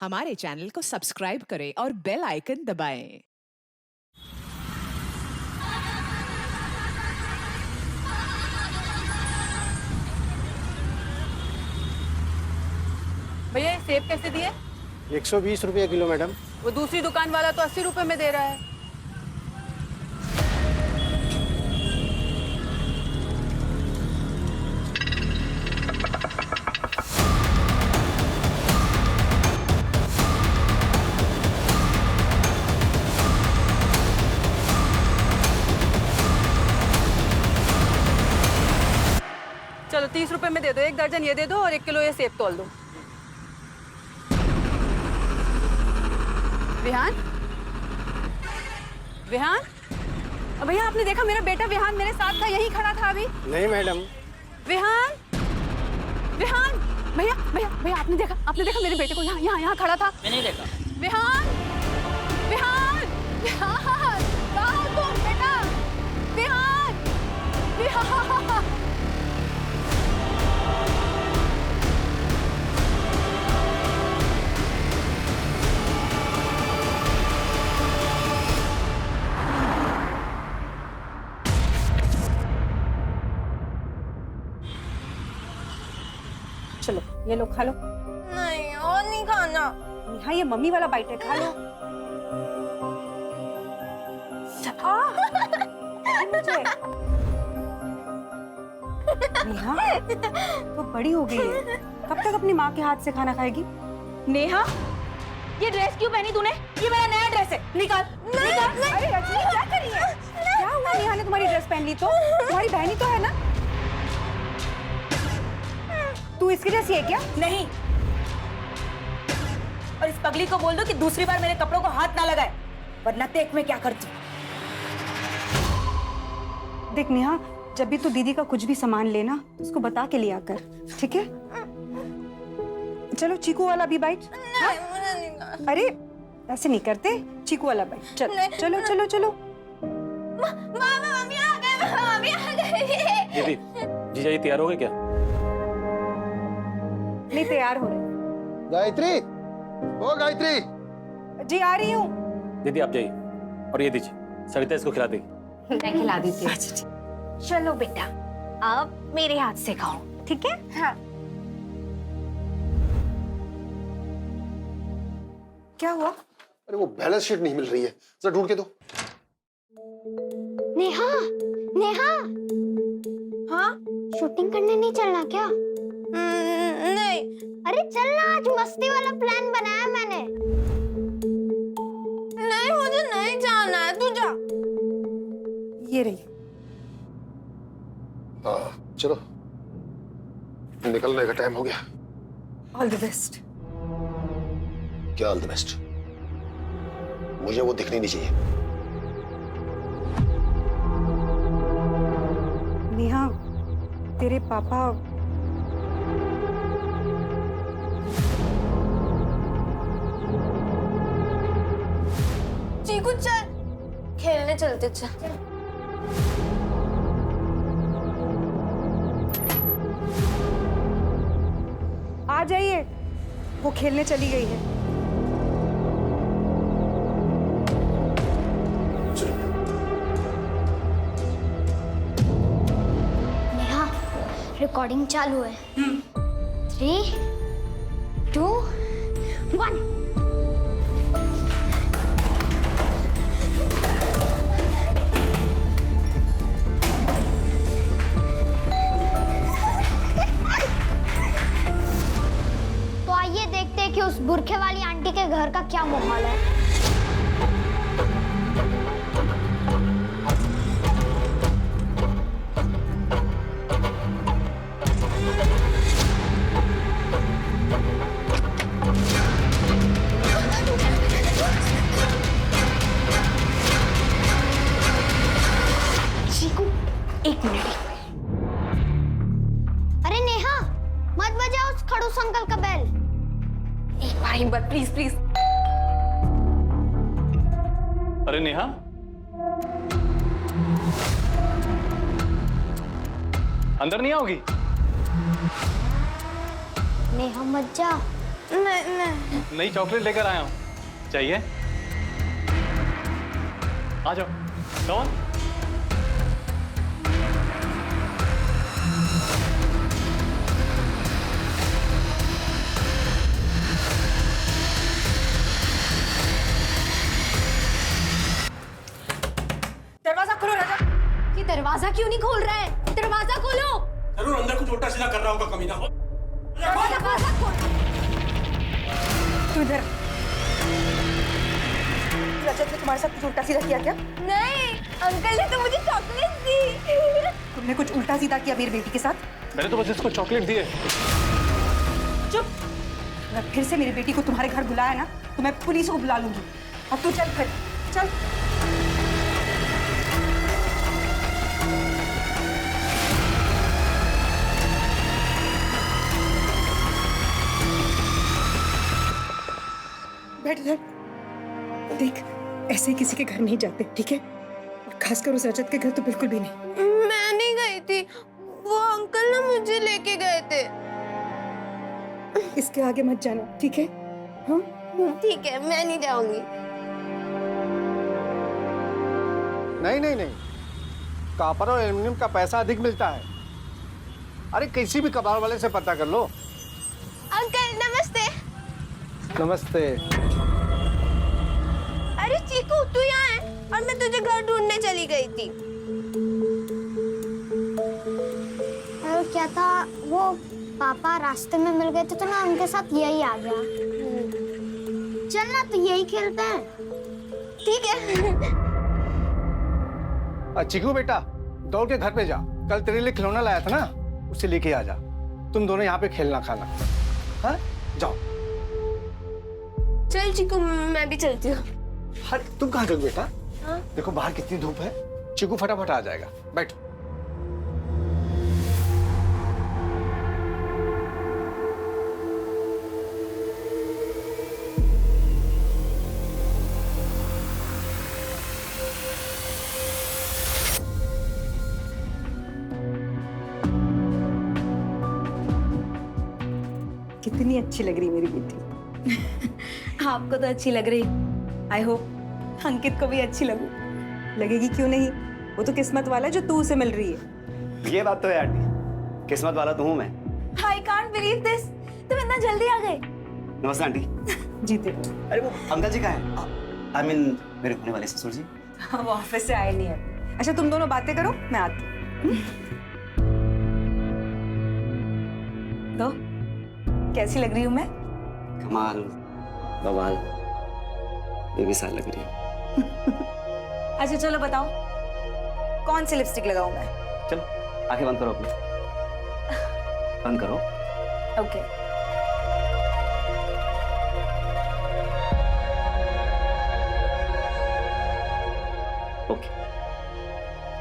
हमारे चैनल को सब्सक्राइब करें और बेल आइकन दबाएं। भैया ये सेब कैसे दिए? 120 रुपये किलो मैडम। वो दूसरी दुकान वाला तो 80 रुपए में दे रहा है। चलो 30 रुपए में दे दो, 1 दर्जन ये दे दो और 1 किलो ये सेब तोल दो। विहान, विहान, भैया आपने देखा मेरा बेटा विहान मेरे साथ था, यही खड़ा था अभी। नहीं मैडम। विहान, विहान, भैया भैया भैया आपने देखा मेरे बेटे को यहाँ खड़ा था। मैंने नहीं देखा। विहान, विहान, विहान, कहाँ हो तुम बेटा? विहान, विहान। चलो ये लो खा लो। नहीं और नहीं खाना। नेहा ये मम्मी वाला बाइट है, खा लो। मुझे नेहा तो बड़ी हो गई है, कब तक अपनी माँ के हाथ से खाना खाएगी? नेहा ये ड्रेस क्यों पहनी तूने? ये मेरा नया ड्रेस है, निकाल। निकाल। अरे रजनी क्या कर रही है? क्या हुआ नेहा ने तुम्हारी ड्रेस पहन ली तो? तुम्हारी बहनी तो है ना? तू इसकी जैसी है क्या? नहीं। और इस पगली को बोल दो कि दूसरी बार मेरे कपड़ों को हाथ ना लगाए, वरना देख मैं क्या करती। देख नेहा, जब भी तू दीदी का कुछ भी सामान लेना तो उसको बता के लिया कर, ठीक है? चलो चीकू वाला भी बाइट। नहीं मुझे नहीं खाना। अरे ऐसे नहीं करते, चीकू वाला बाइट। चलो चलो चलो चलो। मम्मी आ गए, मम्मी आ गए। दीदी, जीजा जी तैयार हो गए क्या? नहीं तैयार हो रहे। गायत्री, ओ गायत्री। जी आ रही हूँ। दीदी आप जाइए और ये दीजिए, सविता इसको खिला देगी। मैं खिला देती हूँ। चलो बेटा, अब मेरे हाथ से खाओ, ठीक है? हाँ। क्या हुआ? अरे वो बैलेंस शीट नहीं मिल रही है, जरा ढूंढ के दो। नेहा, नेहा, हाँ? शूटिंग करने नहीं चलना क्या? नहीं। अरे चलना, आज मस्ती वाला प्लान बनाया मैंने। नहीं मुझे नहीं जाना है, तू जा। ये रही। हाँ चलो, निकलने का टाइम हो गया। All the best. क्या ऑल द बेस्ट? मुझे वो दिखनी नहीं चाहिए। नेहा, तेरे पापा चीकू चल, खेलने चलते चल। आ जाइए, वो खेलने चली गई है। नेहा, रिकॉर्डिंग चालू है। 3, 2, 1। तो आइए देखते हैं कि उस बुरखे वाली आंटी के घर का क्या माहौल है। चीकू, 1 मिनट। अरे नेहा, मत बजाओ उस खड़ूस अंकल का बेल। एक बार प्लीज प्लीज। अरे नेहा, अंदर नहीं आओगी? नेहा मत जा, नई चॉकलेट लेकर आया हूँ, चाहिए? आ जाओ, कौन? दरवाजा खोलो राजा। ये दरवाजा क्यों नहीं खोल रहा है? दरवाजा खोलो। जरूर अंदर कुछ उल्टा सीधा कर रहा होगा कमीना। दरवाजा खोलो। तू इधर। रजत ने तुम्हारे साथ कुछ उल्टा सीधा किया क्या? नहीं, अंकल ने तो मुझे चॉकलेट दी। तुमने कुछ उल्टा सीधा किया मेरी बेटी के साथ? मैंने तो बस इसको चॉकलेट दी है। चुप। अगर फिर से मेरी बेटी को तुम्हारे घर बुलाया ना तो मैं पुलिस को बुला लूंगी। अब तू चल फिर, चल। बैठ इधर। देख, ऐसे किसी के घर नहीं जाते, ठीक है? और खासकर उस रजत के घर तो बिल्कुल भी नहीं। मैं नहीं गई थी, वो अंकल ना मुझे लेके गए थे। इसके आगे मत जाना, ठीक है? हाँ? ठीक है, मैं नहीं जाऊंगी। नहीं नहीं नहीं, कॉपर और एल्युमिनियम का पैसा अधिक मिलता है। अरे किसी भी कबाड़ वाले से पता कर लो। अंकल नमस्ते। नमस्ते। अरे चीकू, तू यहाँ है और मैं तुझे घर ढूंढने चली गई थी। क्या था वो, पापा रास्ते में मिल गए थे तो ना उनके साथ यही आ गया। चल ना, तो यही खेलते हैं। ठीक है। चिकू बेटा, दौड़ के घर पे जा। कल तेरे लिए खिलौना लाया था ना, उसे लेके आ जा। तुम दोनों यहाँ पे खेलना खाना। हाँ, जाओ। चल चीकू, मैं भी चलती हूँ। अरे तुम कहाँ गए बेटा? देखो बाहर कितनी धूप है। चिकू फटाफट आ जाएगा, बैठ। कितनी अच्छी लग रही मेरी बेटी। आपको तो अच्छी लग रही। आई होप अंकित को भी अच्छी लगू। लगेगी क्यों नहीं? वो तो किस्मत वाला है जो तू उसे मिल रही है। ये बात तो है आंटी, किस्मत वाला तो हूँ मैं। I can't believe this. तुम इतना जल्दी आ गए। नमस्ते आंटी। जीते। अरे वो अंकल जी कहाँ हैं? आई मीन मेरे होने वाले ससुर जी। वो ऑफिस से आए नहीं है। अच्छा तुम दोनों बातें करो, मैं आती हूँ। तो कैसी लग रही हूँ मैं? कमाल, बवाल, बेमिसाल लग रही है। अच्छा चलो बताओ, कौन सी लिपस्टिक लगाऊं मैं? चलो आंखें बंद करो अपनी, बंद करो। ओके। ओके,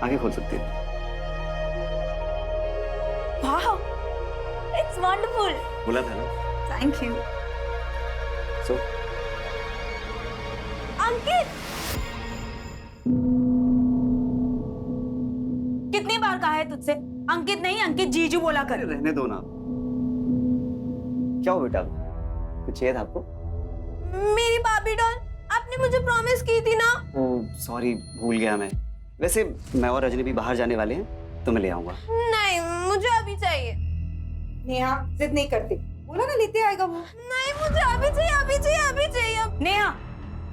आंखें खोल सकती हो। Wow, it's wonderful. बोला था ना। Thank you. सो अंकित, कितनी बार कहा है तुझसे अंकित नहीं अंकित जीजू बोला कर। रहने दो ना। क्या हो बेटा, कुछ चाहिए था आपको? मेरी बाबी डॉल, आपने मुझे प्रॉमिस की थी ना। ओह सॉरी, भूल गया मैं। वैसे मैं और रजनी भी बाहर जाने वाले हैं, तो मैं ले आऊंगा। नहीं, मुझे अभी चाहिए। नेहा जिद नहीं करती, बोला ना लेते आएगा वो। नहीं, मुझे अभी चाहिए, अभी चाहिए, अभी चाहिए। नेहा,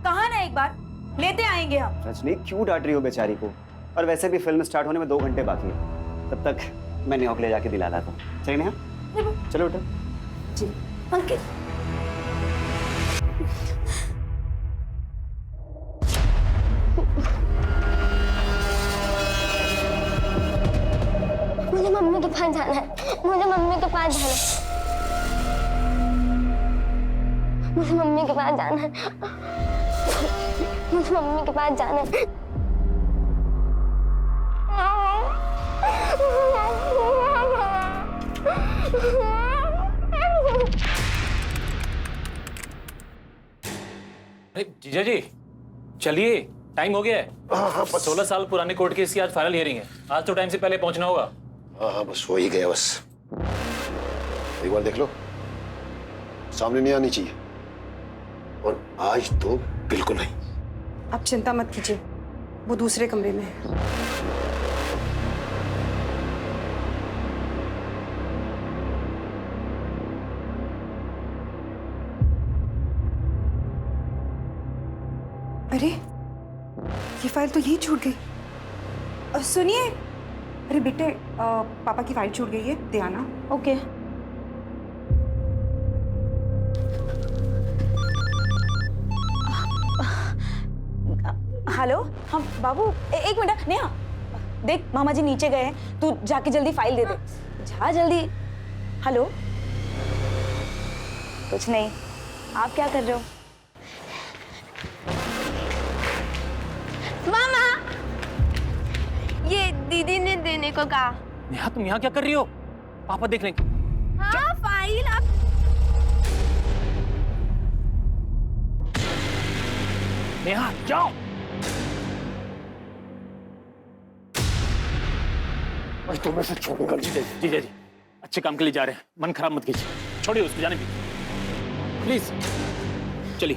कहा ना एक बार, लेते आएंगे हम। रजनी क्यों डांट रही हो बेचारी को? और वैसे भी फिल्म स्टार्ट होने में 2 घंटे बाकी है, तब तक मैं नेहा को ले जाके दिला लाता हूँ। चलिए नेहा, चलो बेटा। जी अंकित, मुझे मम्मी के पास जाना है, मुझे मम्मी के पास जाना है, मुझे मम्मी के पास जाना है, मुझे मम्मी के पास जाना है। अरे जीजा जी, चलिए, टाइम हो गया है। हाँ 16 साल पुराने कोर्ट केस की आज फाइनल हियरिंग है। आज तो टाइम से पहले पहुंचना होगा। हाँ बस हो ही गया बस। एक बार देख लो, सामने नहीं आनी चाहिए, और आज तो बिल्कुल नहीं। आप चिंता मत कीजिए, वो दूसरे कमरे में है। अरे ये फाइल तो यही छूट गई। सुनिए, अरे बेटे, पापा की फाइल छूट गई है, दे आना। ओके। हेलो, हाँ बाबू, एक मिनट। नेहा देख, मामा जी नीचे गए हैं, तू जाके जल्दी फाइल दे दे। जा जल्दी। हेलो। कुछ नहीं, आप क्या कर रहे हो? मामा, ये दीदी ने देने को कहा। नेहा तुम यहाँ क्या कर रही हो? पापा देख लेंगे। हाँ, फाइल आप। नेहा जाओ। तो मैं से छोड़ूंगा। जीजा जी अच्छे काम के लिए जा रहे हैं, मन खराब मत कीजिए, छोड़िए उसको, जाने दीजिए प्लीज। चलिए।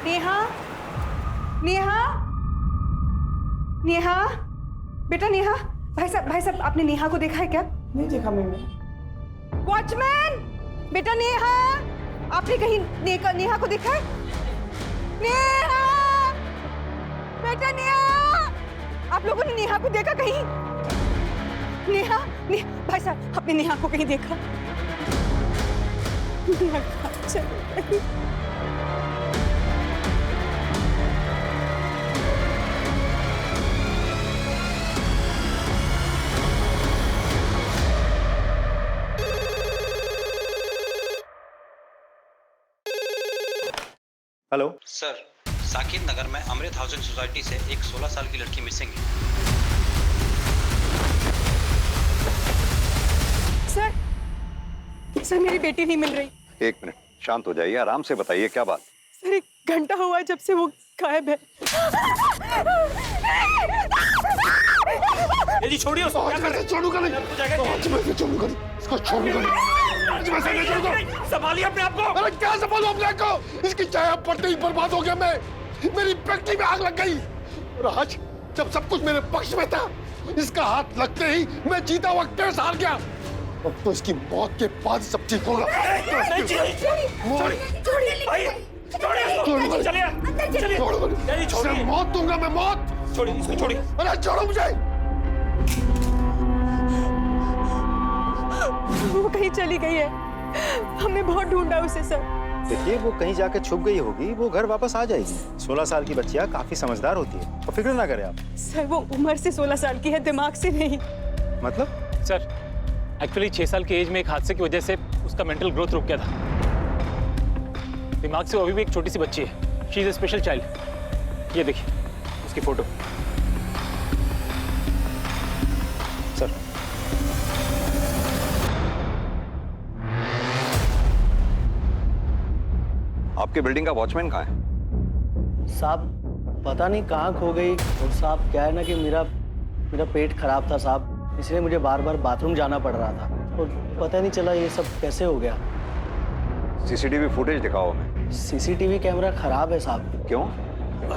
नेहा, नेहा, नेहा, बेटा नेहा। भाई साहब आपने नेहा को देखा है क्या? नहीं देखा मैंने। वॉचमैन, बेटा नेहा, आपने कहीं नेहा को देखा है? नेहा, बेटा नेहा, आप लोगों ने नेहा को देखा कहीं? नेहा, भाई साहब आपने नेहा को कहीं देखा? नेहा कहाँ चली गई? हेलो सर, साकिब नगर में अमृत हाउसिंग सोसाइटी से एक 16 साल की लड़की मिसिंग है। सर मेरी बेटी नहीं मिल रही। एक मिनट, शांत हो जाइए, आराम से बताइए क्या बात। सर 1 घंटा हुआ जब से वो गायब है। जी छोड़िए उसको। छोड़ूंगा नहीं, आज मैं से छोड़ूंगा नहीं, इसको छोड़ूंगा नहीं, आज मैं से नहीं छोड़ूंगा। संभालिए अपने आप को। अरे क्या संभालूं अपने आप को? इसकी चाय पड़ते ही बर्बाद हो गया मैं। मेरी फैक्ट्री में आग लग गई, और आज जब सब कुछ मेरे पक्ष में था, इसका हाथ लगते ही मैं जीता हुआ केस हार गया। अब तो इसकी मौत के बाद सब ठीक होगा। छोड़िए, मौत दूंगा मैं, मौत। छोड़िए इसको, छोड़िए। अरे छोड़ो मुझे। वो कहीं चली गई है, हमने बहुत ढूंढा उसे सर। देखिए, वो कहीं जाके छुप गई होगी, वो घर वापस आ जाएगी। 16 साल की बच्चियां काफी समझदार होती है, तो फिक्र ना करें आप। सर वो उम्र से 16 साल की है, दिमाग से नहीं। मतलब? सर एक्चुअली 6 साल की एज में एक हादसे की वजह से उसका मेंटल ग्रोथ रुक गया था। दिमाग से वो अभी भी एक छोटी सी बच्ची है। She is a special child. ये देखिए उसकी फोटो। सर आपके बिल्डिंग का वॉचमैन कहाँ है? साहब पता नहीं कहाँ खो गई। और साहब क्या है ना कि मेरा पेट खराब था साहब, इसलिए मुझे बार बार बाथरूम जाना पड़ रहा था, और पता नहीं चला ये सब कैसे हो गया। सीसीटीवी फुटेज दिखाओ हमें। सीसीटीवी कैमरा खराब है साहब। क्यों?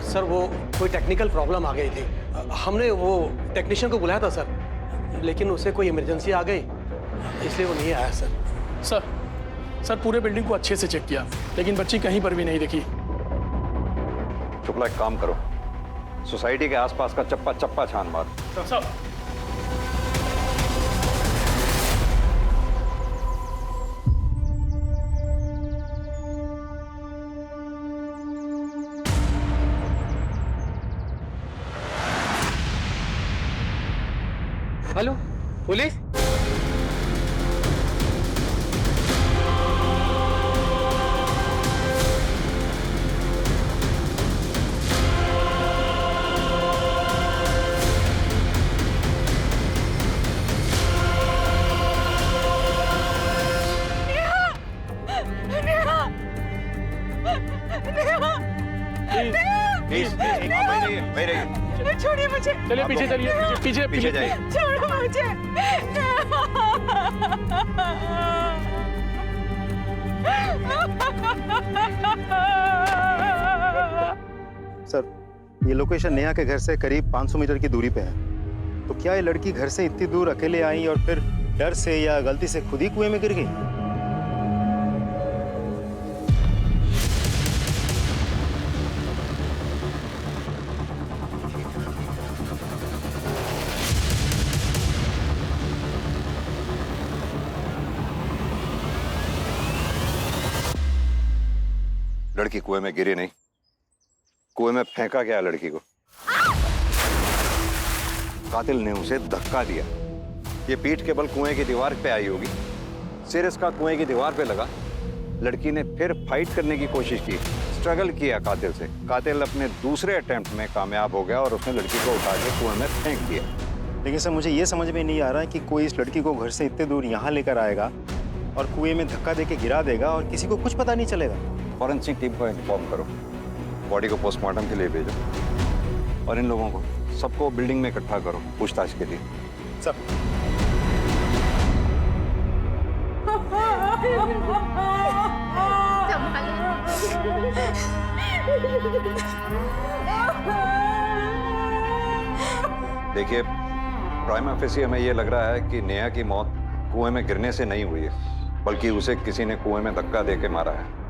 सर वो कोई टेक्निकल प्रॉब्लम आ गई थी, हमने वो टेक्नीशियन को बुलाया था सर, लेकिन उसे कोई इमरजेंसी आ गई, इसलिए वो नहीं आया सर। सर पूरे बिल्डिंग को अच्छे से चेक किया, लेकिन बच्ची कहीं पर भी नहीं दिखी। शुक्ला, एक काम करो, सोसाइटी के आसपास का चप्पा चप्पा छान मार। सब हेलो पुलिस। जाइए। छोड़िए मुझे। चलिए पीछे चलिए, पीछे पीछे जाइए। छोड़ो मुझे। सर, ये लोकेशन नेहा के घर से करीब 500 मीटर की दूरी पे है। तो क्या ये लड़की घर से इतनी दूर अकेले आई और फिर डर से या गलती से खुद ही कुएं में गिर गई? लड़की कुएं में गिरी नहीं, कुएं में फेंका गया लड़की को। कातिल ने उसे धक्का दिया। ये पीठ के बल कुएं की दीवार पे आई होगी, सिर इसका कुएं की दीवार पे लगा। लड़की ने फिर फाइट करने की कोशिश की, स्ट्रगल किया कातिल से। कातिल अपने दूसरे अटेम्प्ट में कामयाब हो गया और उसने लड़की को उठा के कुएं में फेंक दिया। लेकिन सर, मुझे ये समझ में नहीं आ रहा है कि कोई इस लड़की को घर से इतने दूर यहाँ लेकर आएगा और कुएं में धक्का देके गिरा देगा और किसी को कुछ पता नहीं चलेगा। फॉरेंसिक टीम को इन्फॉर्म करो, बॉडी को पोस्टमार्टम के लिए भेजो और इन लोगों को सबको बिल्डिंग में इकट्ठा करो पूछताछ के लिए। सर। देखिए, प्राइमा फेसी हमें ये लग रहा है कि नेहा की मौत कुएं में गिरने से नहीं हुई है, बल्कि उसे किसी ने कुएं में धक्का देके मारा है।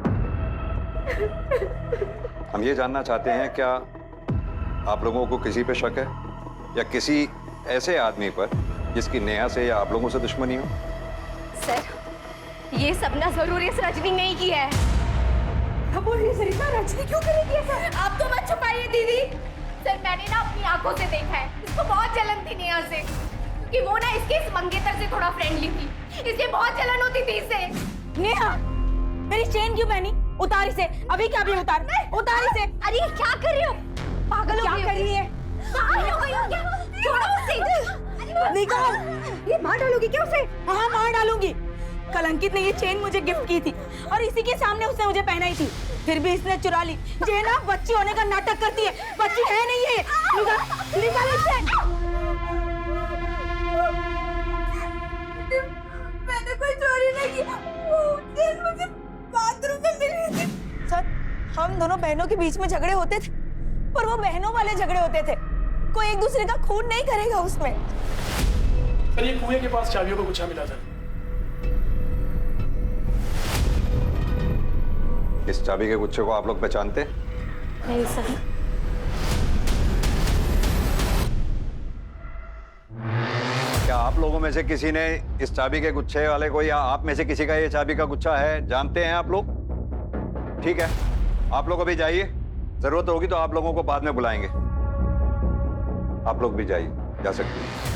हम ये जानना चाहते हैं, क्या आप लोगों को किसी पे शक है या किसी ऐसे आदमी पर जिसकी नेहा से या आप लोगों से दुश्मनी हो? सर, ये सब ना जरूर इस रजनी नहीं किया है। अब बोलिए सरिता, रजनी क्यों करेगी ऐसा? आप तो मत छुपाइए दीदी। सर, मैंने ना अपनी आंखों से देखा है, इसको बहुत जलन थी नेहा से, क्योंकि वो ना इसके इस मंगेतर से थोड़ा फ्रेंडली थी, इसलिए बहुत जलन होती थी इससे। नेहा, मेरी चेन क्यों पहनी? उतार इसे, अभी क्या भी उतार, उतार इसे। अरे क्या कर रही हो? पागल हो क्या कर रही है? पागल हो गई हो क्या? छोड़ो उसे। निकाल। ये मार डालोगी क्या उसे? हाँ, मार डालूंगी। कल अंकित ने ये चेन मुझे गिफ्ट की थी और इसी के सामने उसने मुझे पहनाई थी, फिर भी इसने चुरा ली। ये ना बच्ची होने का नाटक करती है, बच्ची है नहीं है। निकाल इसे। मैंने कोई चोरी नहीं की, वो चेन मुझे बाथरूम में मिली थी। सर, हम दोनों बहनों के बीच में झगड़े होते थे, पर वो बहनों वाले झगड़े होते थे, कोई एक दूसरे का खून नहीं करेगा उसमें। सर, ये कुएं के पास चाबियों का गुच्छा मिला था। इस चाबी के गुच्छे को आप लोग पहचानते? नहीं सर। क्या आप लोगों में से किसी ने इस चाबी के गुच्छे वाले को, या आप में से किसी का ये चाबी का गुच्छा है, जानते हैं आप लोग? ठीक है, आप लोग अभी जाइए, जरूरत होगी तो आप लोगों को बाद में बुलाएंगे। आप लोग भी जाइए, जा सकते हैं।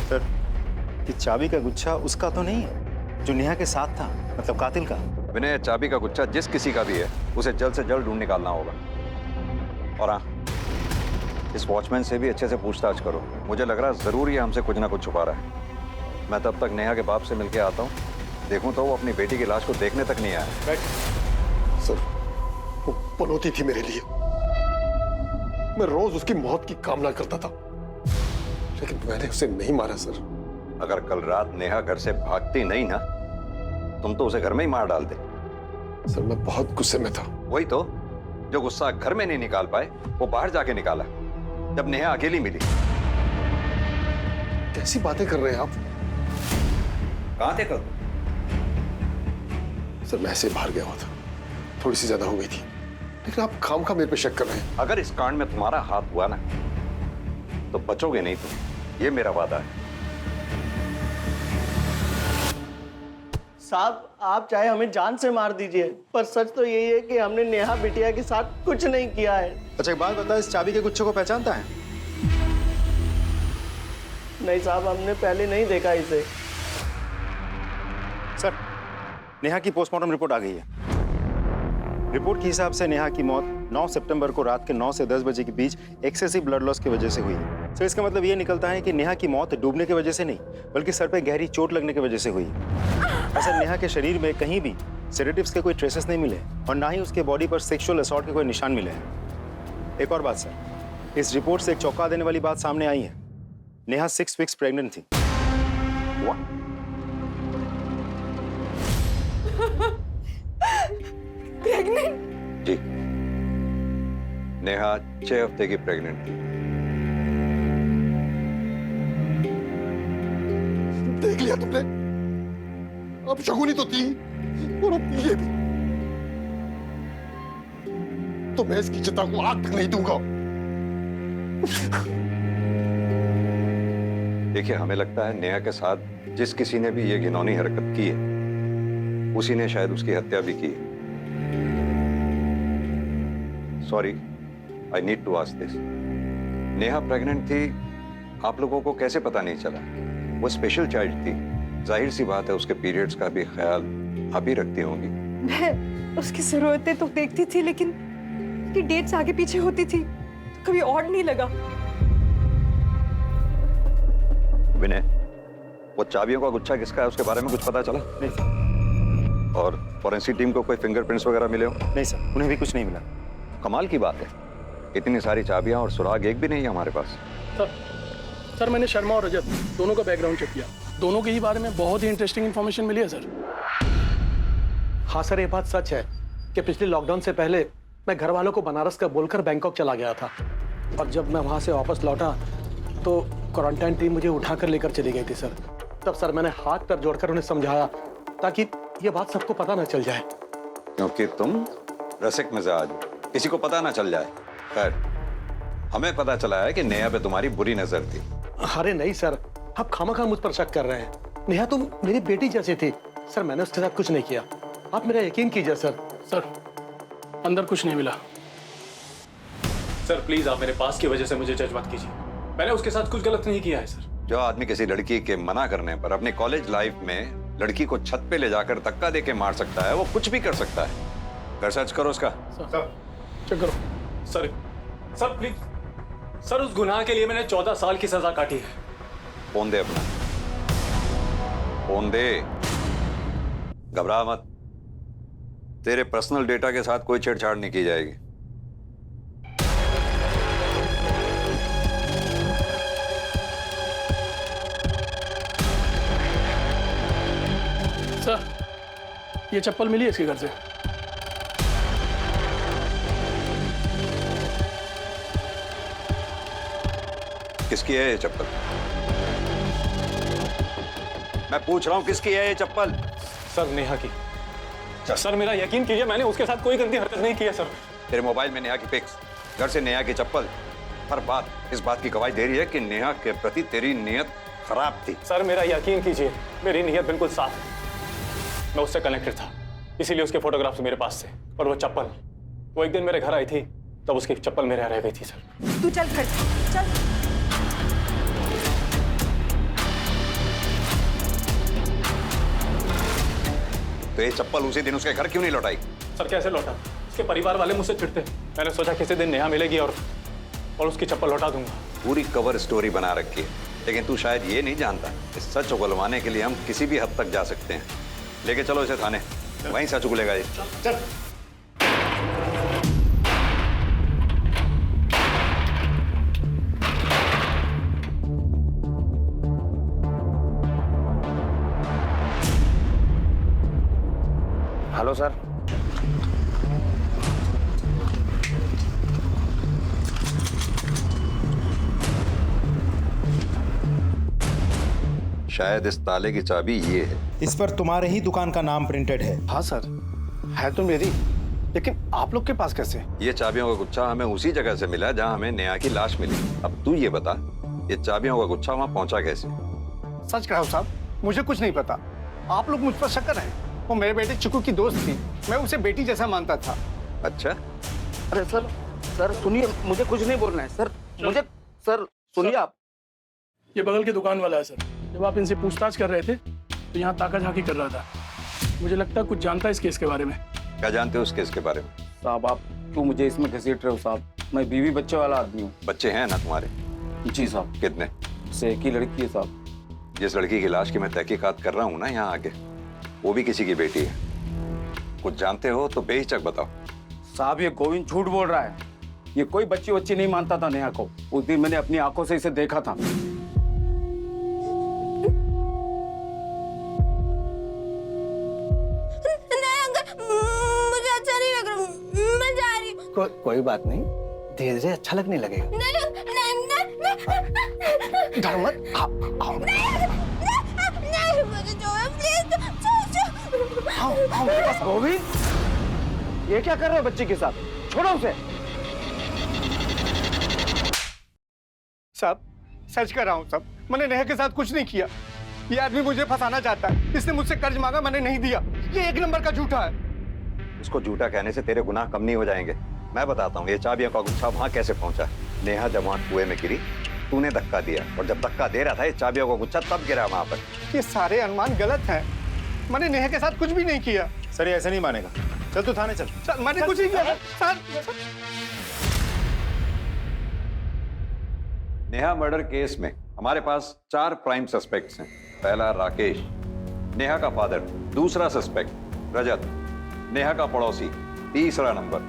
सर, ये चाबी का गुच्छा उसका तो नहीं है जो नेहा के साथ था, मतलब कातिल का? विनय, चाबी का गुच्छा जिस किसी का भी है उसे जल्द से जल्द ढूंढ निकालना होगा। और हाँ, इस वॉचमैन से भी अच्छे से पूछताछ करो, मुझे लग रहा है जरूर ये हमसे कुछ ना कुछ छुपा रहा है। मैं तब तक नेहा के बाप से मिलके आता हूँ, देखूं तो वो अपनी बेटी की लाश को देखने तक नहीं आया। सर, वो पनौती थी मेरे लिए, मैं रोज उसकी मौत की कामना करता था, लेकिन मैंने उसे नहीं मारा सर। अगर कल रात नेहा घर से भागती नहीं ना, तुम तो उसे घर में ही मार डालते। सर, मैं बहुत गुस्से में था। वही तो, जो गुस्सा घर में नहीं निकाल पाए वो बाहर जाके निकाला जब नेहा अकेली मिली। कैसी बातें कर रहे हैं आप? कहां थे कल? सर, मैं ऐसे बाहर गया हुआ था, थोड़ी सी ज्यादा हो गई थी, लेकिन आप खामखा मेरे पे शक कर रहे हैं। अगर इस कांड में तुम्हारा हाथ हुआ ना तो बचोगे नहीं तुम, ये मेरा वादा है। साहब, आप चाहे हमें जान से मार दीजिए, पर सच तो यही है कि हमने नेहा बिटिया के साथ कुछ नहीं किया है। अच्छा, एक बात बता, इस चाबी के गुच्छे को पहचानता है? नहीं साहब, हमने पहले नहीं देखा इसे। सर, नेहा की पोस्टमार्टम रिपोर्ट आ गई है। रिपोर्ट के हिसाब से नेहा की मौत 9 सितंबर को रात के 9 से 10 बजे के बीच एक्सेसिव ब्लड लॉस की वजह से हुई है। सर, इसका मतलब ये निकलता है कि नेहा की मौत डूबने की वजह से नहीं, बल्कि सर पे गहरी चोट लगने की वजह से हुई है। सर, नेहा के शरीर में कहीं भी सेडेटिव्स के कोई ट्रेसेस नहीं मिले और ना ही उसके बॉडी पर सेक्सुअल असॉल्ट के कोई निशान मिले हैं। एक और बात सर, इस रिपोर्ट से एक चौंका देने वाली बात सामने आई है। नेहा 6 वीक्स प्रेग्नेंट थी। प्रेग्नेंट? जी, नेहा 6 हफ्ते की प्रेग्नेंट थी। देख लिया तुमने, अब शगुनी तो थी और अब ये भी। तो मैं इसकी चिता को आग तक नहीं दूंगा। देखिए, हमें लगता है नेहा के साथ जिस किसी ने भी ये घिनौनी हरकत की है, उसी ने शायद उसकी हत्या भी की है। Sorry, I need to ask this. Neha pregnant थी, आप लोगों को कैसे पता नहीं चला? वो स्पेशल चाइल्ड थी, जाहिर सी बात है उसके पीरियड्स का भी ख्याल आप ही रखती होंगी। मैं उसकी जरूरतें तो देखती थी, लेकिन उसकी डेट्स आगे पीछे होती थी, तो कभी और नहीं लगा। विनय, वो चाबियों का गुच्छा किसका है, उसके बारे में कुछ पता चला? नहीं सर। और फॉरेंसिक टीम को कोई फिंगरप्रिंट्स वगैरह मिले हो? नहीं सर, उन्हें भी कुछ नहीं मिला। कमाल की बात है, इतनी सारी चाबियां और सुराग एक भी नहीं है हमारे पास। सर मैंने शर्मा और रजत दोनों का बैकग्राउंड चेक किया, दोनों के ही बारे में बहुत ही इंटरेस्टिंग इन्फॉर्मेशन मिली है सर। हाँ सर, ये बात सच है कि पिछले लॉकडाउन से पहले मैं घर वालों को बनारस का बोलकर बैंकॉक चला गया था, और जब मैं वहाँ से वापस लौटा तो क्वारंटाइन टीम मुझे उठाकर लेकर चली गई थी सर। तब सर मैंने हाथ पैर जोड़कर उन्हें समझाया ताकि ये बात सबको पता ना चल जाए। क्योंकि तुम रसिक मिजाज, किसी को पता ना चल जाए। खैर, हमें पता चला है कि नेहा पे तुम्हारी बुरी नजर थी। अरे नहीं सर, आप खामखा मुझ पर शक कर रहे हैं। नेहा तुम मेरी बेटी जैसी थी सर, मैंने उसके साथ कुछ नहीं किया, आप मेरा यकीन कीजिए सर। सर अंदर कुछ नहीं मिला। सर प्लीज आप मेरे पास की वजह से मुझे जज मत कीजिए, मैंने उसके साथ कुछ गलत नहीं किया है सर। जो आदमी किसी लड़की के मना करने पर अपनी कॉलेज लाइफ में लड़की को छत पे ले जाकर धक्का देके मार सकता है, वो कुछ भी कर सकता है। कर सर्च करो उसका। चेक करो। सर प्लीज सर, उस गुनाह के लिए मैंने 14 साल की सजा काटी है। फोन दे अपना, फोन दे, घबरा मत। तेरे पर्सनल डेटा के साथ कोई छेड़छाड़ नहीं की जाएगी। सर ये चप्पल मिली है इसके घर से। किसकी है ये चप्पल? मैं पूछ रहा हूं किसकी है ये चप्पल? सर नेहा की। सर मेरा यकीन कीजिए, मैंने उसके साथ कोई गंदी हरकत नहीं की है सर। तेरे मोबाइल में नेहा की पिक्स, घर से नेहा की चप्पल, हर बात इस बात की गवाही दे रही है कि नेहा के प्रति तेरी नीयत खराब थी। सर मेरा यकीन कीजिए, मेरी नीयत बिल्कुल साफ है। मैं उससे कनेक्टेड था, इसीलिए उसके फोटोग्राफ्स मेरे पास थे। और वो चप्पल, वो एक दिन मेरे घर आई थी, तब उसकी चप्पल मेरे यहाँ रह गई थी सर। तू चल घर चल। तो ये चप्पल उसी दिन उसके घर क्यों नहीं लौटाई? सर कैसे लौटा? उसके परिवार वाले मुझसे चिढ़ते। मैंने सोचा किसी दिन नेहा मिलेगी और उसकी चप्पल लौटा दूंगा। पूरी कवर स्टोरी बना रखी है, लेकिन तू शायद ये नहीं जानता कि सच उगलवाने के लिए हम किसी भी हद तक जा सकते हैं। लेके चलो इसे थाने, वहीं सच उगलेगा ये। चल। Hello sir. शायद इस ताले की चाबी ये है। इस पर तुम्हारे ही दुकान का नाम प्रिंटेड है। हाँ सर, है तो मेरी, लेकिन आप लोग के पास कैसे? ये चाबियों का गुच्छा हमें उसी जगह से मिला जहां हमें नेहा की लाश मिली। अब तू ये बता, ये चाबियों का गुच्छा वहां पहुंचा कैसे? सच कहो साहब, मुझे कुछ नहीं पता। आप लोग मुझ पर शक कर रहे हैं। वो मेरे बेटे चिकू की दोस्त थी, मैं उसे बेटी जैसा मानता था। अच्छा? अरे सर सुनिए, मुझे कुछ नहीं बोलना है सर, मुझे सर सुनिए आप। ये बगल के दुकान वाला है सर। जब आप इनसे पूछताछ कर रहे थे तो यहाँ ताका झाकी कर रहा था। मुझे लगता है कुछ जानता है इस केस के बारे में। क्या जानते हो उस केस के बारे में? साहब आप क्यों मुझे इसमें घसीट रहे हो साहब? मैं बीवी बच्चे वाला आदमी हूँ। बच्चे हैं ना तुम्हारे? जी साहब। कितने? से एक ही लड़की है साहब। जिस लड़की की लाश की मैं तहकीकात कर रहा हूँ ना यहाँ आके, वो भी किसी की बेटी है। कुछ जानते हो तो बेहिचक बताओ। साहब ये गोविंद झूठ बोल रहा है। ये कोई बच्ची वच्ची नहीं मानता था नेहा को। उस दिन मैंने अपनी आंखों से इसे देखा था। मुझे अच्छा नहीं लग रहा, मैं जा रही हूँ। कोई बात नहीं, धीरे धीरे अच्छा लगने लगेगा। डर मत, आओ। आओ मेरे पास। गोविंद, ये क्या कर रहे हो बच्ची के साथ? छोड़ो उसे। साहब सच कर रहा हूँ साहब, मैंने नेहा के साथ कुछ नहीं किया। ये आदमी मुझे फंसाना चाहता है। इसने मुझसे कर्ज मांगा, मैंने नहीं दिया। ये एक नंबर का झूठा है। इसको झूठा कहने से तेरे गुनाह कम नहीं हो जाएंगे। मैं बताता हूँ ये चाबियों का गुच्छा वहां कैसे पहुंचा। नेहा जब वहां कुएं में गिरी, तूने धक्का दिया, और जब धक्का दे रहा था ये चाबियों का गुच्छा तब गिरा वहां पर। ये सारे अनुमान गलत हैं। मैंने नेहा के साथ कुछ भी नहीं किया। सर ये ऐसे नहीं मानेगा। चल तू थाने चल। सर मैंने कुछ नहीं किया सर। नेहा मर्डर केस में हमारे पास 4 प्राइम सस्पेक्ट्स हैं। पहला राकेश, नेहा का फादर। दूसरा सस्पेक्ट रजत, नेहा का पड़ोसी। तीसरा नंबर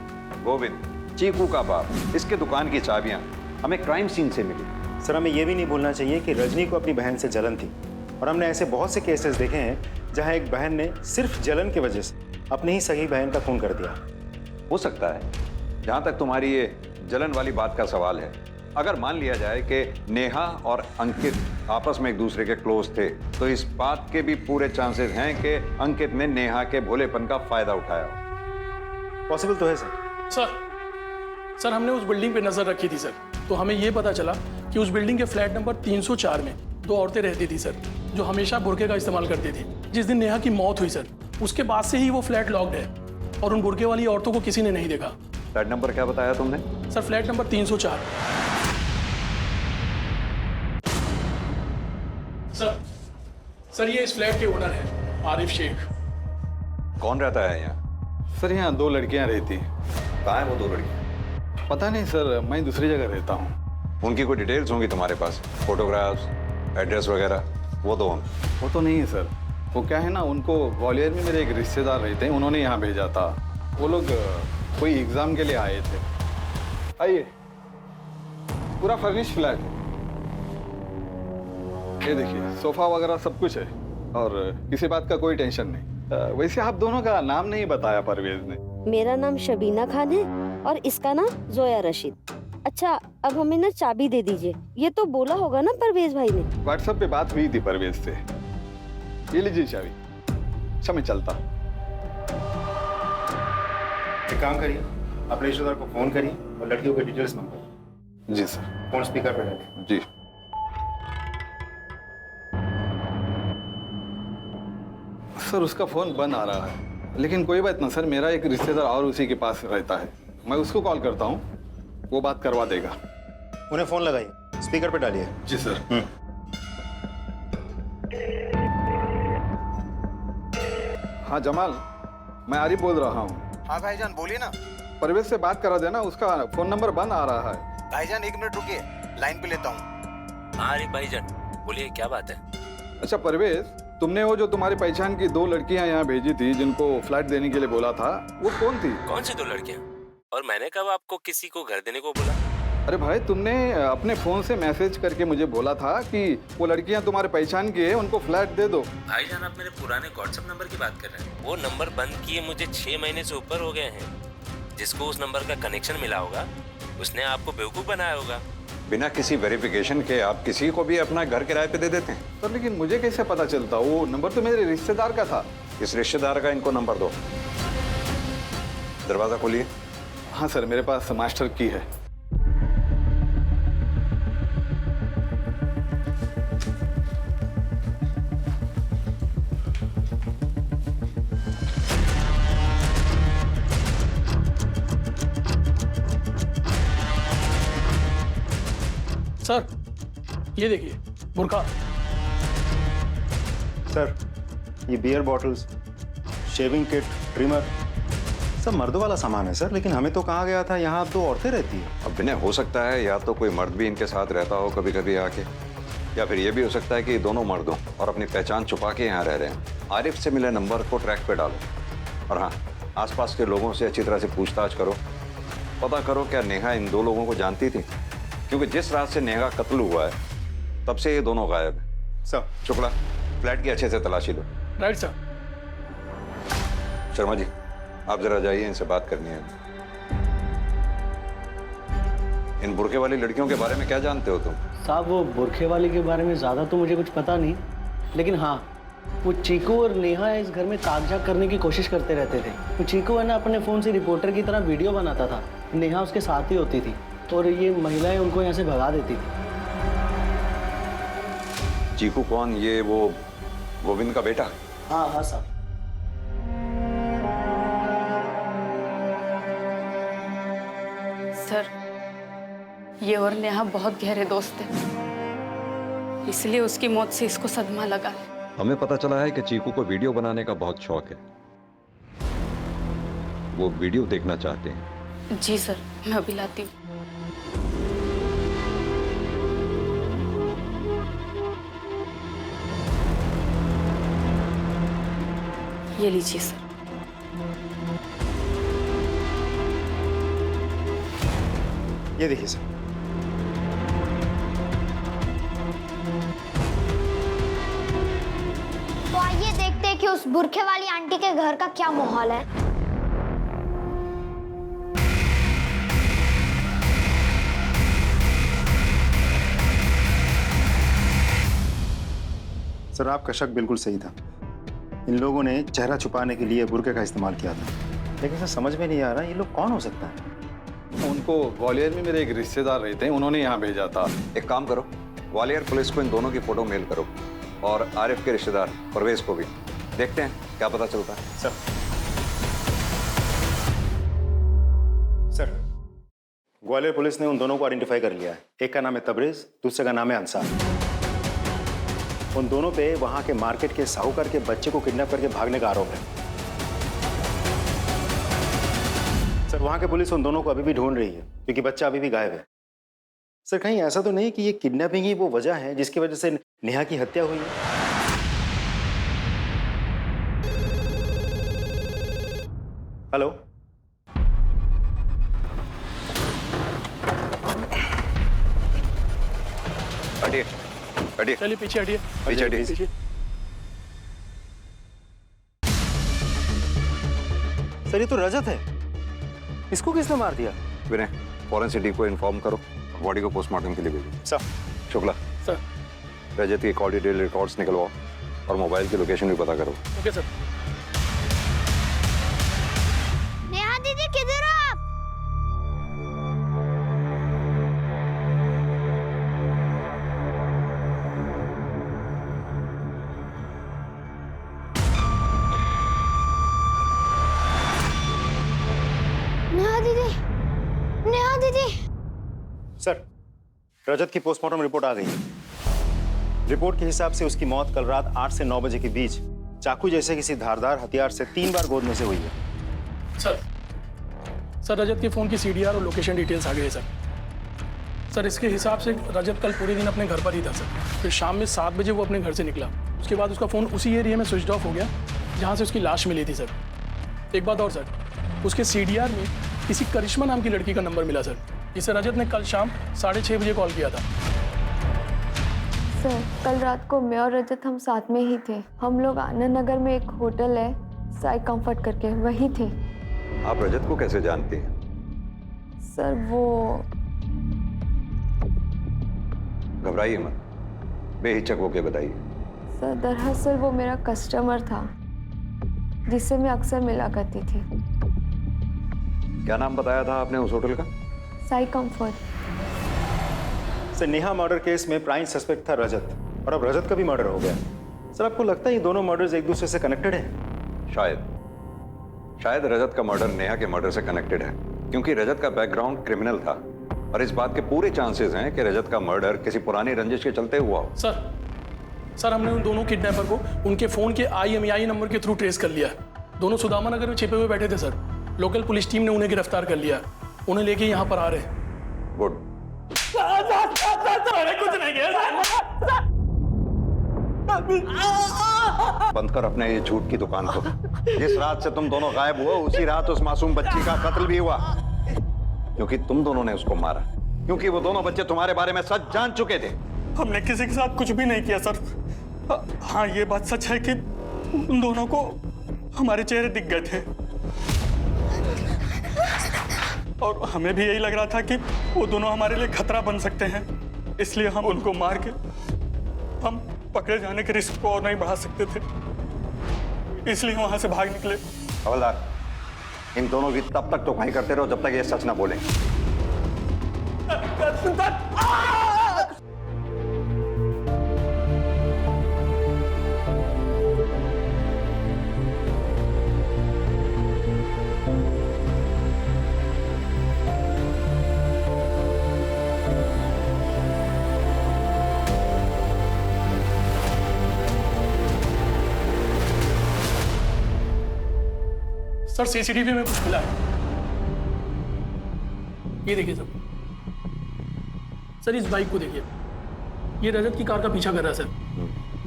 गोविंद, चीकू का बाप। इसके दुकान की चाबियां हमें क्राइम सीन से मिली। सर हमें यह भी नहीं भूलना चाहिए कि रजनी को अपनी बहन से जलन थी, और हमने ऐसे बहुत से केसेस देखे हैं जहां एक बहन ने सिर्फ जलन की वजह से अपनी ही सगी बहन का खून कर दिया। हो सकता है। जहां तक तुम्हारी ये जलन वाली बात का सवाल है, अगर मान लिया जाए कि नेहा और अंकित आपस में एक दूसरे के क्लोज थे, तो इस बात के भी पूरे चांसेस हैं कि अंकित ने नेहा के भोलेपन का फायदा उठाया हो। पॉसिबल तो है सर। सर हमने उस बिल्डिंग पे नजर रखी थी सर, तो हमें ये पता चला कि उस बिल्डिंग के फ्लैट नंबर 304 में 2 औरतें रहती थी सर, जो हमेशा बुर्के का इस्तेमाल करती थी। जिस दिन नेहा की मौत हुई सर, उसके बाद से ही वो फ्लैट लॉक्ड है, और उन बुर्के वाली औरतों को किसी ने नहीं देखा। फ्लैट नंबर क्या बताया तुमने? Sir flat number 304। सर ये इस फ्लैट के ओनर हैं, आरिफ शेख। कौन रहता है यहाँ? सर यहाँ 2 लड़कियाँ रहती हैं। कहाँ है वो 2 लड़कियाँ? पता नहीं सर, मैं दूसरी जगह रहता हूँ। उनकी कोई डिटेल्स होंगी तुम्हारे पास? फोटोग्राफ्स, एड्रेस वगैरह? वो दो हम। वो तो नहीं है सर। वो क्या है ना, उनको ग्वालियर में मेरे एक रिश्तेदार रहते हैं, उन्होंने यहाँ भेजा था। वो लोग कोई एग्ज़ाम के लिए आए थे। आइए, पूरा फर्निश्ड फ्लैट है। ये देखिए, सोफा वगैरह सब कुछ है, और किसी बात का कोई टेंशन नहीं। वैसे आप दोनों का नाम नहीं बताया परवेज ने। मेरा नाम शबीना खान है और इसका नाम जोया रशीद। अच्छा, अब हमें ना चाबी दे दीजिए। ये तो बोला होगा ना परवेज भाई ने। व्हाट्सएप पे बात हुई थी परवेज से। ये लीजिए चाबी। अच्छा मैं चलता। एक काम करिए, अपने रिश्तेदार को फोन करिए और लड़कियों के डिटेल्स मंगवाइए। जी सर। फोन स्पीकर पे डालिए। जी। सर उसका फोन बंद आ रहा है, लेकिन कोई बात ना सर, मेरा एक रिश्तेदार और उसी के पास रहता है। मैं उसको कॉल करता हूँ, वो बात करवा देगा। उन्हें फोन लगाइए, स्पीकर पे डालिए। जी सर। हाँ जमाल, मैं आरिफ बोल रहा हूँ। हाँ भाईजान बोलिए ना। परवेज से बात करा देना, उसका फोन नंबर बंद आ रहा है। भाईजान 1 मिनट रुकिए, लाइन पे लेता हूँ। हाँ आरिफ भाईजान बोलिए, क्या बात है? अच्छा परवेज, तुमने वो जो तुम्हारी पहचान की 2 लड़कियां यहाँ भेजी थी, जिनको फ्लैट देने के लिए बोला था, वो कौन थी? कौन सी 2 लड़कियां? और मैंने कब आपको किसी को घर देने को बोला? अरे भाई, तुमने अपने फोन से मैसेज करके मुझे बोला था कि वो लड़कियां तुम्हारे पहचान की है, उनको फ्लैट दे दो। भाईजान आप मेरे पुराने व्हाट्सएप नंबर की बात कर रहे हैं? वो नंबर बंद किए मुझे 6 महीने से ऊपर हो गए हैं। जिसको उस नंबर का कनेक्शन मिला होगा, उसने आपको बेवकूफ बनाया होगा। बिना किसी वेरिफिकेशन के आप किसी को भी अपना घर किराए पे दे देते हैं? पर लेकिन मुझे कैसे पता चलता? वो नंबर तो मेरे रिश्तेदार का था। इस रिश्तेदार का इनको नंबर दो। दरवाजा खोलिए। हाँ सर, मेरे पास मास्टर की है। सर ये देखिए, बुर्का। सर ये beer bottles, shaving kit, trimmer, सब मर्दों वाला सामान है सर। लेकिन हमें तो कहा गया था यहाँ 2 औरतें रहती हैं। अब विनय, हो सकता है या तो कोई मर्द भी इनके साथ रहता हो कभी कभी आके, या फिर ये भी हो सकता है कि दोनों मर्दों और अपनी पहचान छुपा के यहाँ रह रहे हैं। आरिफ से मिले नंबर को ट्रैक पे डालो, और हाँ, आसपास के लोगों से अच्छी तरह से पूछताछ करो, पता करो क्या नेहा इन दो लोगों को जानती थी, क्योंकि जिस रात से नेहा का कत्ल हुआ है तब से ये दोनों गायब है। सर शुक्ला, फ्लैट की अच्छे से तलाशी लो। Right sir. शर्मा जी, आप जरा जाइए, इनसे बात करनी है। इन बुरखे वाली लड़कियों के बारे में क्या जानते हो तुम? साहब वो बुरखे वाली के बारे में ज़्यादा तो मुझे कुछ पता नहीं, लेकिन हाँ वो चीकू और नेहा इस घर में कागजात करने की कोशिश करते रहते थे। वो चीकू है ना अपने फ़ोन से रिपोर्टर की तरह वीडियो बनाता था, नेहा उसके साथ ही होती थी और ये महिलाएं उनको यहाँ से भगा देती थी। चीकू कौन? ये वो गोविंद का बेटा? हाँ हाँ साहब। सर ये और नेहा बहुत गहरे दोस्त थे, इसलिए उसकी मौत से इसको सदमा लगा। हमें पता चला है कि चीकू को वीडियो बनाने का बहुत शौक है, वो वीडियो देखना चाहते हैं। जी सर, मैं अभी लाती हूँ। ये लीजिए सर। ये देखिए सर। तो आइए देखते हैं कि उस बुरखे वाली आंटी के घर का क्या माहौल है। सर आपका शक बिल्कुल सही था। इन लोगों ने चेहरा छुपाने के लिए बुरके का इस्तेमाल किया था, लेकिन सर समझ में नहीं आ रहा ये लोग कौन हो सकता है। उनको ग्वालियर में मेरे एक रिश्तेदार रहते हैं, उन्होंने यहाँ भेजा था। एक काम करो, ग्वालियर पुलिस को इन दोनों की फोटो मेल करो और आरिफ के रिश्तेदार परवेज को भी। देखते हैं क्या पता चलता है। सर ग्वालियर पुलिस ने उन दोनों को आइडेंटिफाई कर लिया है। एक का नाम है तबरेज, दूसरे का नाम है अंसार। उन दोनों पे वहां के मार्केट के साहूकार के बच्चे को किडनैप करके भागने का आरोप है। सर वहां के पुलिस उन दोनों को अभी भी ढूंढ रही है, क्योंकि बच्चा अभी भी गायब है। सर कहीं ऐसा तो नहीं कि ये किडनैपिंग ही वो वजह है जिसकी वजह से नेहा की हत्या हुई है? हेलो, हटिए हटिए, चलिए पीछे हटिए, पीछे हटिए। सर ये तो रजत है, इसको किसने मार दिया? विनय, फॉरेंसिक टीम को इन्फॉर्म करो, बॉडी को पोस्टमार्टम के लिए भेजो। सर। शुक्ला सर, रजत की कॉल डिटेल रिकॉर्ड्स निकलवाओ और मोबाइल की लोकेशन भी पता करो। Okay sir. नेहा दीदी किधर हो आप? नेहा दीदी, नेहा दीदी। सर रजत की पोस्टमार्टम रिपोर्ट आ गई है। रिपोर्ट के हिसाब से उसकी मौत कल रात 8 से 9 बजे के बीच चाकू जैसे किसी धारदार हथियार से 3 बार गोद में से हुई है। सर रजत के फोन की सीडीआर और लोकेशन डिटेल्स आ गए हैं सर। इसके हिसाब से रजत कल पूरे दिन अपने घर पर ही था सर। फिर शाम में 7 बजे वो अपने घर से निकला। उसके बाद उसका फ़ोन उसी एरिया में स्विच ऑफ हो गया जहाँ से उसकी लाश मिली थी सर। एक बात और सर, उसके सीडीआर में किसी करिश्मा नाम की लड़की का नंबर मिला सर, जिसे रजत ने कल शाम 6:30 बजे कॉल किया था। सर कल रात को मैं और रजत हम साथ में ही थे। हम लोग आनंद नगर में एक होटल है साई कंफर्ट करके, वही थे। आप रजत को कैसे जानती हैं? सर वो घबराइए मत, बेहिचक होके बताइए। सर दरअसल वो मेरा कस्टमर था जिससे मैं अक्सर मिला करती थी। क्या नाम बताया था आपने उस होटल का? Sai comfort. Sir Neha murder case में प्राइम सस्पेक्ट था रजत, और अब रजत का भी मर्डर हो गया। सर आपको लगता है ये दोनों मर्डर्स एक दूसरे से कनेक्टेड हैं? शायद रजत का मर्डर नेहा के मर्डर से कनेक्टेड है, क्योंकि रजत का बैकग्राउंड क्रिमिनल था और इस बात के पूरे चांसेस हैं कि रजत का मर्डर किसी पुरानी रंजिश के चलते हुआ हो। सर हमने उन दोनों किडनैपर को उनके फोन के IMEI नंबर के थ्रू ट्रेस कर लिया। दोनों सुदामा नगर में छिपे हुए बैठे थे सर। लोकल पुलिस टीम ने उन्हें गिरफ्तार कर लिया, उन्हें लेके यहाँ पर आ रहे हैं। गुड। कुछ नहीं किया। बंद कर अपने ये झूठ की दुकान को। जिस रात से तुम दोनों गायब हुए उसी रात उस मासूम बच्ची का कत्ल भी हुआ, क्योंकि तुम दोनों ने उसको मारा, क्योंकि वो दोनों बच्चे तुम्हारे बारे में सच जान चुके थे। हमने किसी के साथ कुछ भी नहीं किया सर। हाँ, ये बात सच है कि उन दोनों को हमारे चेहरे दिख गए थे और हमें भी यही लग रहा था कि वो दोनों हमारे लिए खतरा बन सकते हैं, इसलिए हम उनको मार के हम पकड़े जाने के रिस्क को और नहीं बढ़ा सकते थे, इसलिए वहां से भाग निकले। हवलदार, इन दोनों की तब तक टोकाई करते रहो जब तक ये सच ना बोलें। सर सीसीटीवी में कुछ मिला है, ये देखिए सर, इस बाइक को देखिए, ये रजत की कार का पीछा कर रहा है सर।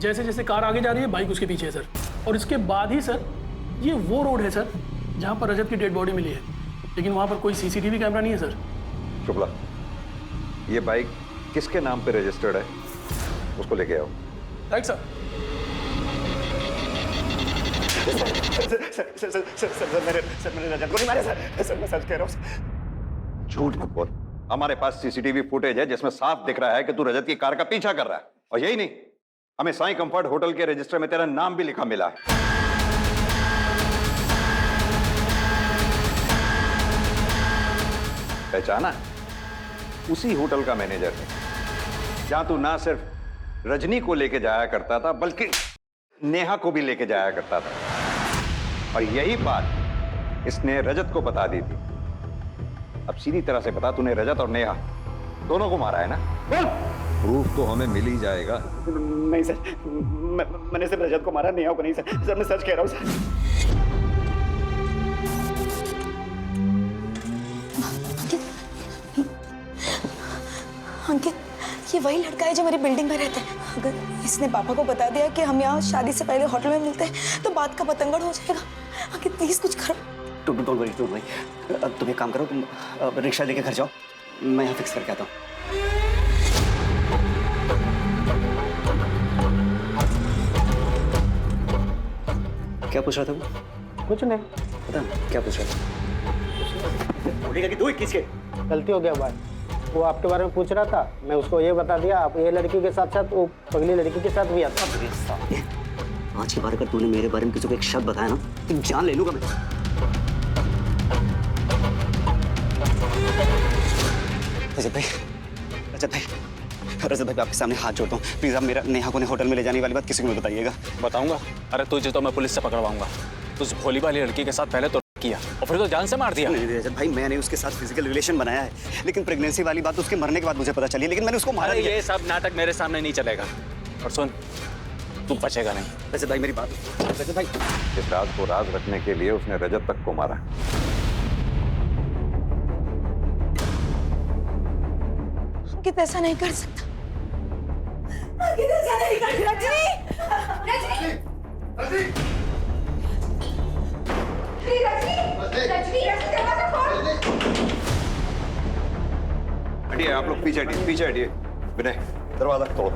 जैसे जैसे कार आगे जा रही है बाइक उसके पीछे है सर, और इसके बाद ही सर ये वो रोड है सर जहां पर रजत की डेड बॉडी मिली है, लेकिन वहां पर कोई सीसीटीवी कैमरा नहीं है सर। शुक्ला, ये बाइक किसके नाम पे रजिस्टर्ड है, उसको लेके आओ। Right sir. मैंने रजत को नहीं मारा सर, मैं सच कह रहा हूँ। झूठ मत बोल, हमारे पास सीसीटीवी फुटेज है जिसमें साफ दिख रहा है कि तू रजत की कार का पीछा कर रहा है, और यही नहीं, हमें साईं कंफर्ट होटल के रजिस्टर में तेरा नाम भी लिखा मिला है। पहचाना? उसी होटल का मैनेजर है जहां तू ना सिर्फ रजनी को लेके जाया करता था बल्कि नेहा को भी लेके जाया करता था, और यही बात इसने रजत को बता दी थी। अब सीधी तरह से बता, तूने रजत और नेहा दोनों को मारा है ना? बोल। प्रूफ तो हमें मिल ही जाएगा। नहीं सर, मैंने सिर्फ रजत को मारा, नेहा को नहीं सर। मैं सच कह रहा हूँ सर। अंकित, ये वही लड़का है जो मेरी बिल्डिंग में रहता है। अगर इसने पापा को बता दिया कि हम यहाँ शादी से पहले होटल में मिलते हैं तो बात का पतंगड़ हो जाएगा। अंकित प्लीज कुछ करो। Don't worry. तुम एक काम करो, तुम रिक्शा लेके घर जाओ, मैं यहाँ फिक्स करके आता हूँ। क्या पूछ रहा था वो? कुछ नहीं। पता नहीं क्या पूछ रहा था? बोलेगा कि 2 21 के। गलती हो गया भाई, वो आपके बारे में पूछ रहा था, मैं उसको ये बता दिया आप ये लड़की के साथ साथ वो पगली लड़की के साथ भी आता। आज की बार अगर तूने मेरे बारे में किसी को एक शब्द बताया ना तो जान ले लूंगा मैं। रजत भाई आपके सामने हाथ जोड़ता हूँ, प्लीज आप मेरा नेहा को होटल में ले जाने वाली बात किसी को मत बताइएगा। बताऊंगा? अरे तुझे तो मैं पुलिस से पकड़वाऊंगा। तुझ भोली वाली लड़की के साथ पहले तो किया और फिर तो जान से मार दिया। नहीं रजत भाई, मैंने उसके साथ फिजिकल रिलेशन बनाया है, लेकिन प्रेगनेंसी वाली बात उसके मरने के बाद मुझे पता चली, लेकिन मैंने उसको मारा नहीं। ये सब नाटक मेरे सामने नहीं चलेगा। और सुन, तू बचेगा नहीं। रजत भाई मेरी बात, रजत भाई इस राज को राज रखने के लिए उसने रजत तक को मारा। अंकित ऐसा नहीं कर सकता। अंकित ऐसा नहीं कर सकता। हटिए आप लोग, पीछे हटिए। विनय, दरवाजा तोड़।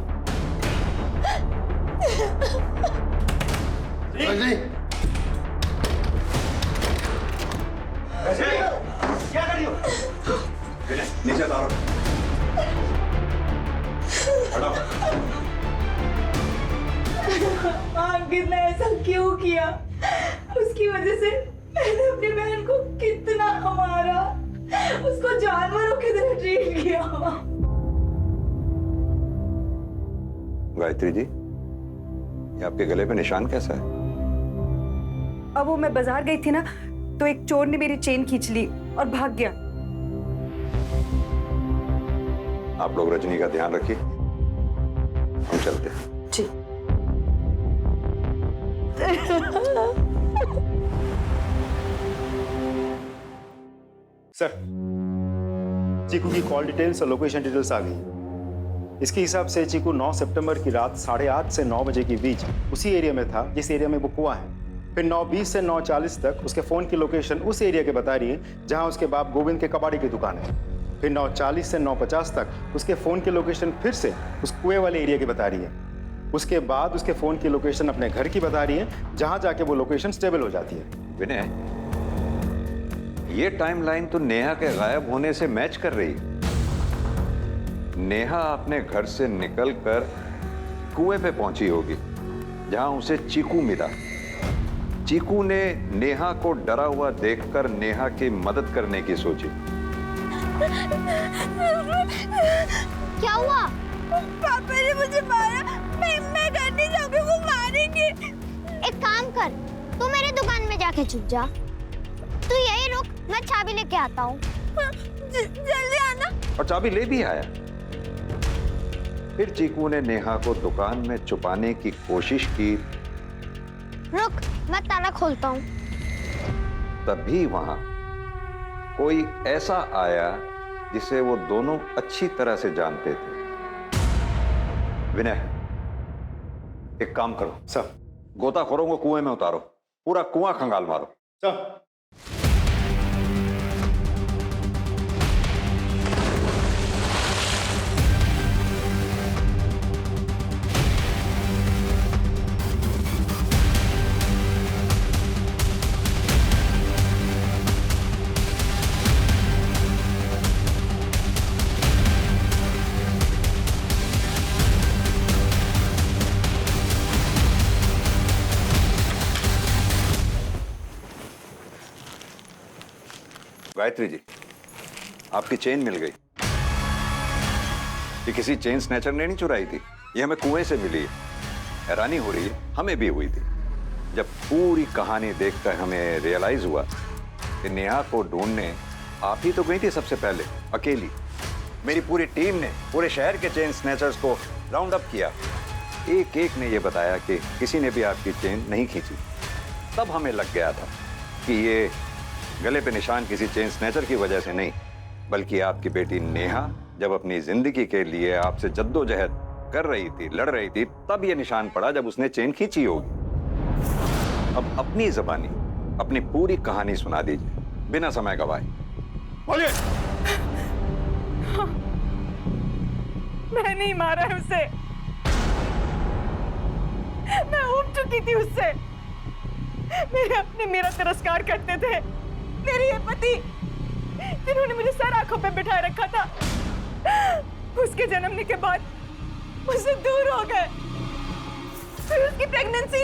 क्या कर रही हो? विनय, नीचे उतारो। अंकित ने ऐसा क्यों किया? उसकी वजह से मैंने अपनी बहन को कितना मारा, उसको जानवरों की तरह ट्रीट किया। गायत्री जी, ये आपके गले पे निशान कैसा है? अब वो मैं बाजार गई थी ना, तो एक चोर ने मेरी चेन खींच ली और भाग गया। आप लोग रजनी का ध्यान रखिए, हम चलते हैं। जी। सर, चीकू की कॉल डिटेल्स और लोकेशन डिटेल्स आ गई। इसके हिसाब से चीकू 9 सितंबर की रात 8:30 से 9 बजे के बीच उसी एरिया में था जिस एरिया में वो कुआं है। फिर 9:20 से 9:40 तक उसके फ़ोन की लोकेशन उस एरिया के बता रही है जहां उसके बाप गोविंद के कबाड़ी की दुकान है। फिर 9:40 से 9:50 तक उसके फ़ोन की लोकेशन फिर से उस कुएं वाले एरिया की बता रही है। उसके बाद उसके फ़ोन की लोकेशन अपने घर की बता रही है जहां जाके वो लोकेशन स्टेबल हो जाती है। विनय, ये टाइमलाइन तो नेहा के गायब होने से मैच कर रही है। नेहा अपने घर से निकलकर कुएं पे पहुंची होगी जहां उसे चीकू मिला। चीकू ने नेहा को डरा हुआ देखकर नेहा की मदद करने की सोची। क्या हुआ? पापा ने मुझे मारा। मैं घर नहीं जाऊंगी, वो मारेंगे। एक काम कर, तू मेरी दुकान में जाके छुप जा। तू यही रुक, मैं चाबी लेके आता हूँ। जल्दी आना। और चाबी ले भी आया। फिर चीकू ने नेहा को दुकान में छुपाने की कोशिश की। रुक, मैं ताला खोलता हूँ। तभी वहां कोई ऐसा आया जिसे वो दोनों अच्छी तरह से जानते थे। विनय, एक काम करो सर, गोताखोरों को कुएं में उतारो, पूरा कुआं खंगाल मारो। सर। गायत्री जी, आपकी चेन मिल गई। ये किसी चेन स्नैचर ने नहीं चुराई थी, ये हमें कुएं से मिली है। हैरानी हो रही है, हमें भी हुई थी जब पूरी कहानी देखकर हमें रियलाइज हुआ कि नेहा को ढूंढने आप ही तो गई थी सबसे पहले, अकेली। मेरी पूरी टीम ने पूरे शहर के चेन स्नैचर्स को राउंड अप किया। एक एक ने यह बताया कि किसी ने भी आपकी चेन नहीं खींची। तब हमें लग गया था कि ये गले पे निशान किसी चेन स्नैचर की वजह से नहीं, बल्कि आपकी बेटी नेहा जब अपनी जिंदगी के लिए आपसे जद्दोजहद कर रही थी, लड़ रही थी, तब ये निशान पड़ा जब उसने चेन खींची होगी। अब अपनी ज़बानी अपनी पूरी कहानी सुना दीजिए बिना समय गवाए। बोलिए। मैं नहीं मारा है उसे। मैं उब चुकी थी उससे। मेरे अपने मेरा तिरस्कार करते थे। मेरे ये पति जिन्होंने मुझे सर आंखों पे बिठाए रखा था, उसके जन्मने के बाद मुझसे दूर हो गए। फिर उसकी प्रेगनेंसी,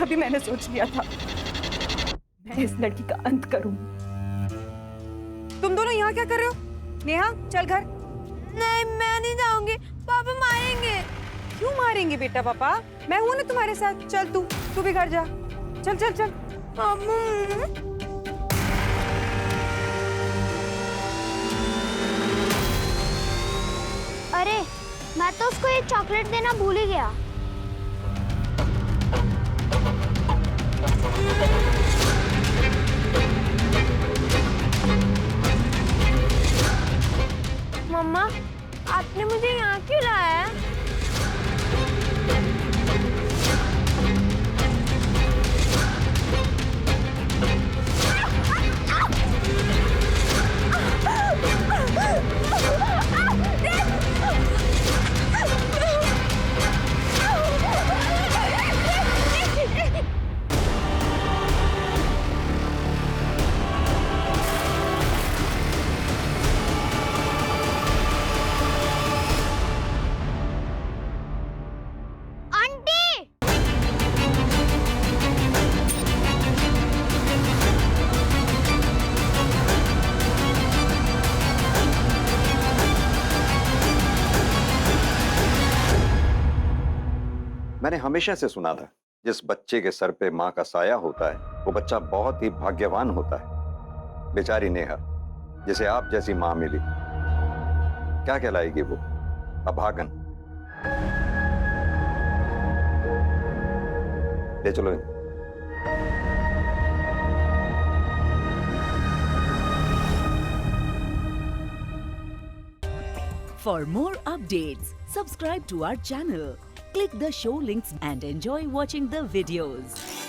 अभी मैंने सोच लिया था मैं इस लड़की का अंत करूं। तुम दोनों यहाँ क्या कर रहे हो? नेहा, चल घर। नहीं, मैं नहीं जाऊंगी, पापा मारेंगे। क्यों मारेंगे बेटा? पापा, मैं हूं ना तुम्हारे साथ। चल तू भी घर जा। चल चल चल। अरे, मैं तो उसको ये चॉकलेट देना भूल ही गया। मम्मा, आपने मुझे यहाँ क्यों लाया है? मैंने हमेशा से सुना था जिस बच्चे के सर पे माँ का साया होता है वो बच्चा बहुत ही भाग्यवान होता है। बेचारी नेहा, जिसे आप जैसी माँ मिली, क्या कहलाएगी वो? अभागन। ले चलो इन। For more updates, subscribe to our channel, click the show links and enjoy watching the videos.